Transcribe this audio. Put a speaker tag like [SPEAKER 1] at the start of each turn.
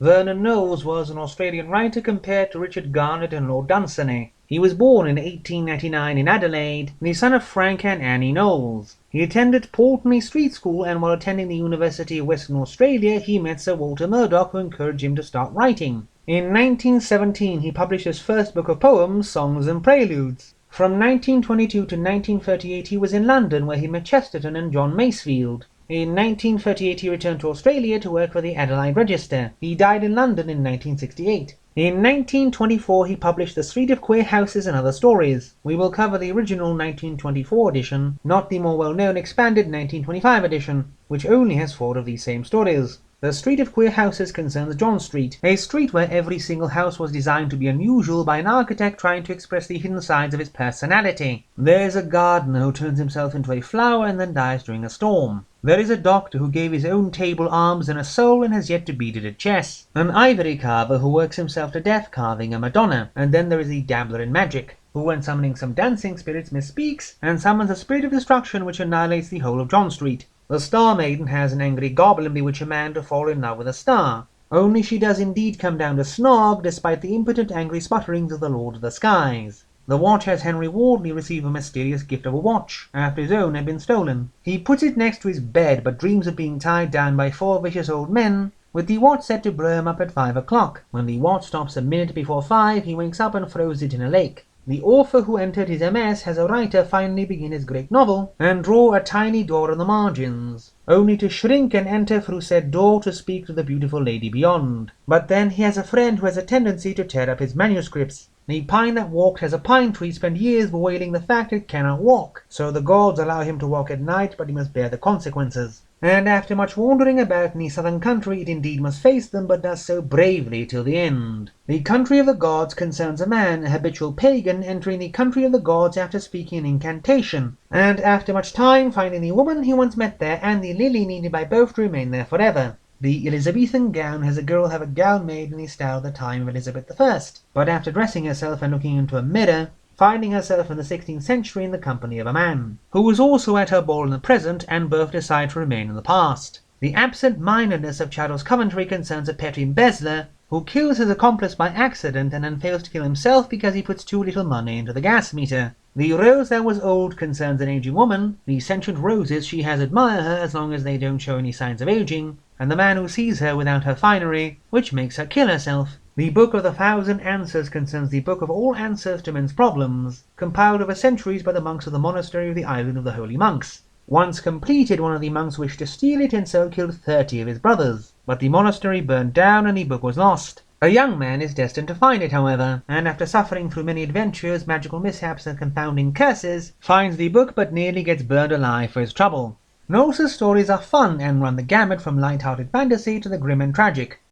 [SPEAKER 1] Vernon Knowles was an Australian writer compared to Richard Garnett and Lord Dunsany. He was born in 1899 in Adelaide, the son of Frank and Annie Knowles. He attended Pulteney Street School, and while attending the University of Western Australia, he met Sir Walter Murdoch, who encouraged him to start writing. In 1917, he published his first book of poems, Songs and Preludes. From 1922 to 1938, he was in London, where he met Chesterton and John Masefield. In 1938, he returned to Australia to work for the Adelaide Register. He died in London in 1968. In 1924, he published The Street of Queer Houses and Other Stories. We will cover the original 1924 edition, not the more well-known expanded 1925 edition, which only has 4 of these same stories. The Street of Queer Houses concerns John Street, a street where every single house was designed to be unusual by an architect trying to express the hidden sides of his personality. There is a gardener who turns himself into a flower and then dies during a storm. There is a doctor who gave his own table arms and a soul and has yet to beat it at chess. An ivory carver who works himself to death carving a Madonna. And then there is the dabbler in magic, who when summoning some dancing spirits misspeaks and summons a spirit of destruction which annihilates the whole of John Street. The Star Maiden has an angry goblin bewitch a man to fall in love with a star. Only she does indeed come down to snog, despite the impotent angry sputterings of the Lord of the Skies. The watch has Henry Wardley receive a mysterious gift of a watch, after his own had been stolen. He puts it next to his bed, but dreams of being tied down by 4 vicious old men, with the watch set to blow him up at 5 o'clock. When the watch stops a minute before 5, he wakes up and throws it in a lake. The author who entered his MS has a writer finally begin his great novel, and draw a tiny door on the margins, only to shrink and enter through said door to speak to the beautiful lady beyond. But then he has a friend who has a tendency to tear up his manuscripts. The pine that walked has a pine tree spent years bewailing the fact it cannot walk, so the gods allow him to walk at night, but he must bear the consequences. And after much wandering about in the southern country, it indeed must face them, but does so bravely till the end. The country of the gods concerns a man, a habitual pagan, entering the country of the gods after speaking an incantation, and after much time finding the woman he once met there and the lily needed by both to remain there forever. The Elizabethan gown has a girl have a gown made in the style of the time of Elizabeth I, but after dressing herself and looking into a mirror, finding herself in the 16th century in the company of a man, who was also at her ball in the present, and both decide to remain in the past. The absent-mindedness of Charles Coventry concerns a petty embezzler, who kills his accomplice by accident and then fails to kill himself because he puts too little money into the gas meter. The rose that was old concerns an aging woman. The sentient roses she has admire her as long as they don't show any signs of aging, and the man who sees her without her finery, which makes her kill herself. The Book of the Thousand Answers concerns the book of all answers to men's problems, compiled over centuries by the monks of the monastery of the Island of the Holy Monks. Once completed, one of the monks wished to steal it and so killed 30 of his brothers, but the monastery burned down and the book was lost. A young man is destined to find it, however, and after suffering through many adventures, magical mishaps and confounding curses, finds the book but nearly gets burned alive for his trouble. Knowles' stories are fun and run the gamut from light-hearted fantasy to the grim and tragic.